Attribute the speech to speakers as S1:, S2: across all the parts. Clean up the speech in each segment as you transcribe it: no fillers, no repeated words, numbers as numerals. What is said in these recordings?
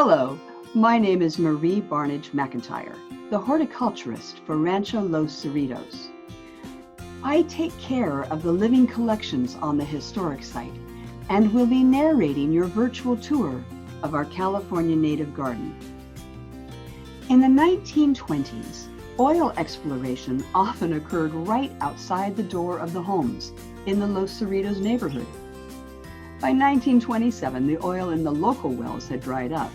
S1: Hello, my name is Marie Barnage McIntyre, the horticulturist for Rancho Los Cerritos. I take care of the living collections on the historic site and will be narrating your virtual tour of our California native garden. In the 1920s, oil exploration often occurred right outside the door of the homes in the Los Cerritos neighborhood. By 1927, the oil in the local wells had dried up,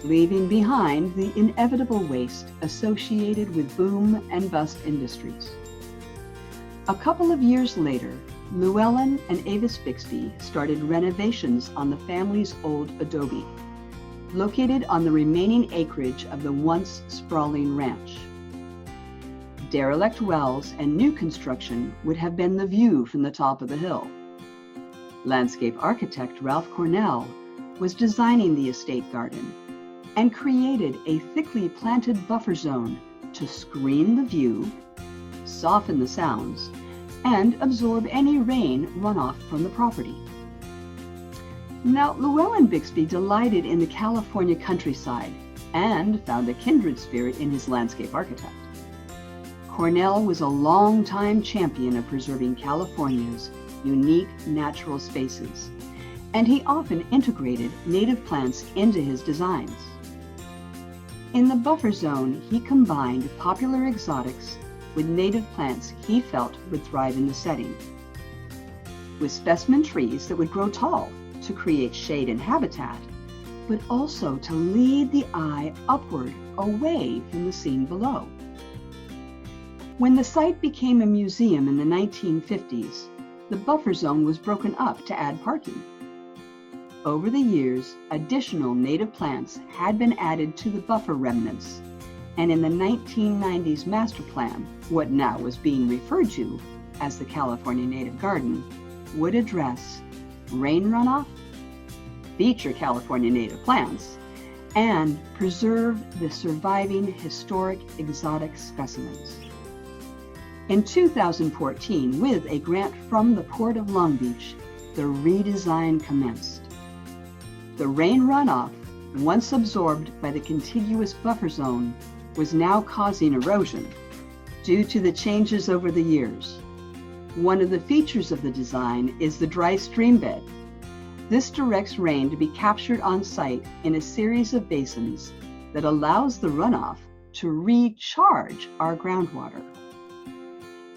S1: leaving behind the inevitable waste associated with boom and bust industries. A couple of years later, Llewellyn and Avis Bixby started renovations on the family's old adobe, located on the remaining acreage of the once sprawling ranch. Derelict wells and new construction would have been the view from the top of the hill. Landscape architect Ralph Cornell was designing the estate garden and created a thickly planted buffer zone to screen the view, soften the sounds, and absorb any rain runoff from the property. Now, Llewellyn Bixby delighted in the California countryside and found a kindred spirit in his landscape architect. Cornell was a longtime champion of preserving California's unique natural spaces, and he often integrated native plants into his designs. In the buffer zone, he combined popular exotics with native plants he felt would thrive in the setting, with specimen trees that would grow tall to create shade and habitat, but also to lead the eye upward away from the scene below. When the site became a museum in the 1950s, the buffer zone was broken up to add parking. Over the years, additional native plants had been added to the buffer remnants, and in the 1990s master plan, what now was being referred to as the California Native Garden would address rain runoff, feature California native plants, and preserve the surviving historic exotic specimens. In 2014, with a grant from the Port of Long Beach, the redesign commenced. The rain runoff, once absorbed by the contiguous buffer zone, was now causing erosion due to the changes over the years. One of the features of the design is the dry stream bed. This directs rain to be captured on site in a series of basins that allows the runoff to recharge our groundwater.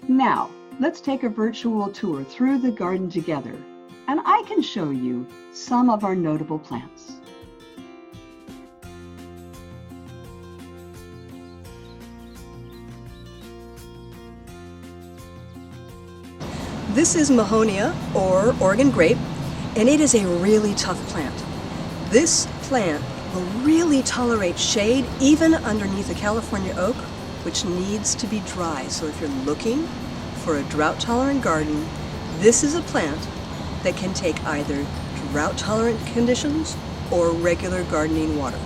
S1: Now, let's take a virtual tour through the garden together, and I can show you some of our notable plants.
S2: This is Mahonia, or Oregon grape, and it is a really tough plant. This plant will really tolerate shade even underneath a California oak, which needs to be dry. So if you're looking for a drought-tolerant garden, this is a plant that can take either drought-tolerant conditions or regular gardening water.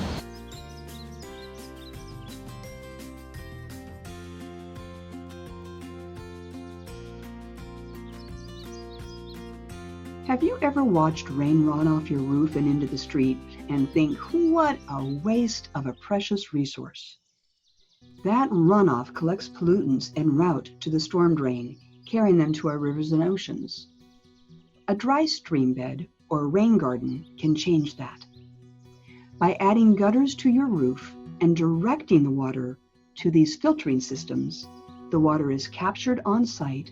S1: Have you ever watched rain run off your roof and into the street and think, what a waste of a precious resource? That runoff collects pollutants en route to the storm drain, carrying them to our rivers and oceans. A dry stream bed or rain garden can change that. By adding gutters to your roof and directing the water to these filtering systems, the water is captured on site,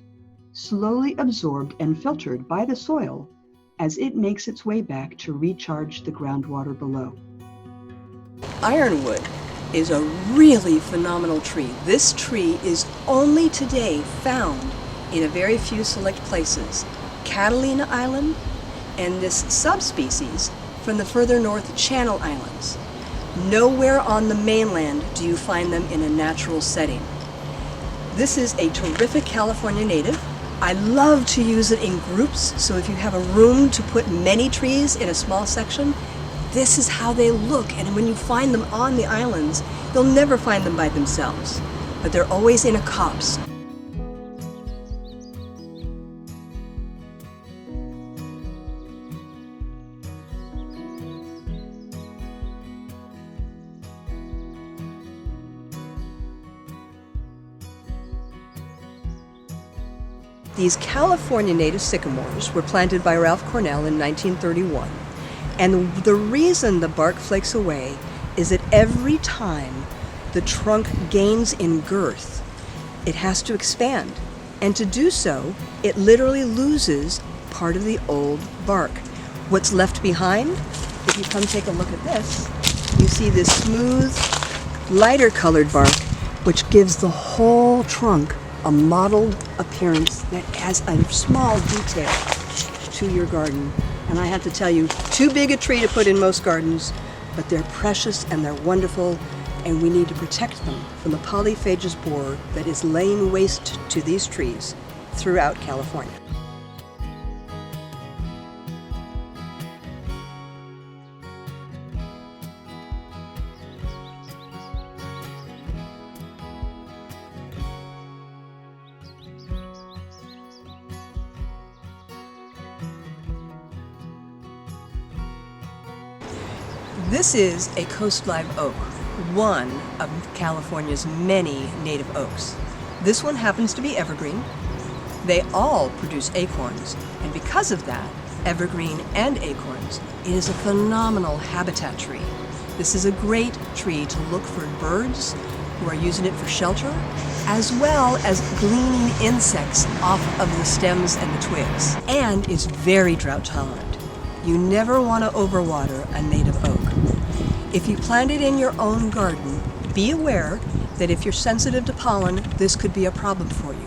S1: slowly absorbed and filtered by the soil as it makes its way back to recharge the groundwater below.
S2: Ironwood is a really phenomenal tree. This tree is only today found in a very few select places. Catalina Island and this subspecies from the further north Channel Islands. Nowhere on the mainland do you find them in a natural setting. This is a terrific California native. I love to use it in groups, so if you have a room to put many trees in a small section, this is how they look. And when you find them on the islands, you'll never find them by themselves, but they're always in a copse. These California native sycamores were planted by Ralph Cornell in 1931. And the reason the bark flakes away is that every time the trunk gains in girth, it has to expand. And to do so, it literally loses part of the old bark. What's left behind, if you come take a look at this, you see this smooth, lighter colored bark, which gives the whole trunk a mottled appearance that adds a small detail to your garden. And I have to tell you, too big a tree to put in most gardens, but they're precious and they're wonderful, and we need to protect them from the polyphagous borer that is laying waste to these trees throughout California. This is a coast live oak, one of California's many native oaks. This one happens to be evergreen. They all produce acorns, and because of that, evergreen and acorns, it is a phenomenal habitat tree. This is a great tree to look for birds who are using it for shelter, as well as gleaning insects off of the stems and the twigs, and is very drought tolerant. You never want to overwater a native oak. If you plant it in your own garden, be aware that if you're sensitive to pollen, this could be a problem for you.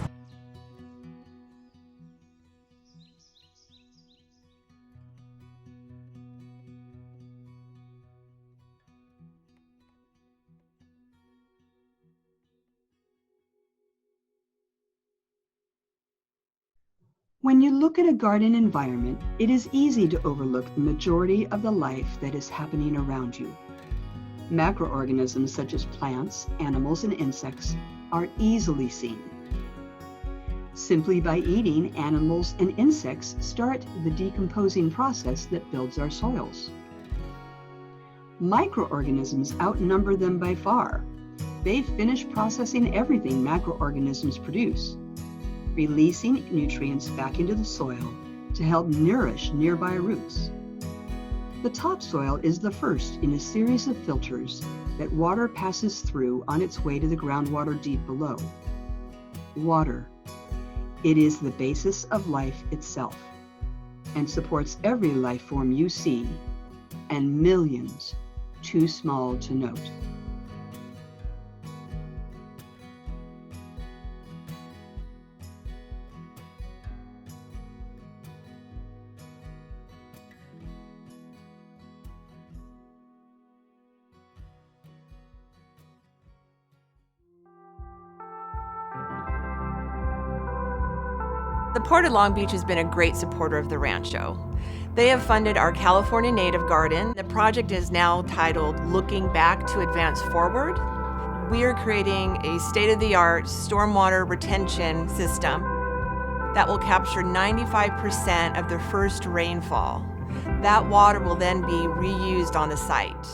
S1: When you look at a garden environment, it is easy to overlook the majority of the life that is happening around you. Macroorganisms such as plants, animals, and insects are easily seen. Simply by eating, animals and insects start the decomposing process that builds our soils. Microorganisms outnumber them by far. They've finished processing everything macroorganisms produce, releasing nutrients back into the soil to help nourish nearby roots. The topsoil is the first in a series of filters that water passes through on its way to the groundwater deep below. Water. It is the basis of life itself and supports every life form you see, and millions too small to note.
S3: The Port of Long Beach has been a great supporter of the Rancho. They have funded our California Native Garden. The project is now titled Looking Back to Advance Forward. We are creating a state-of-the-art stormwater retention system that will capture 95% of the first rainfall. That water will then be reused on the site.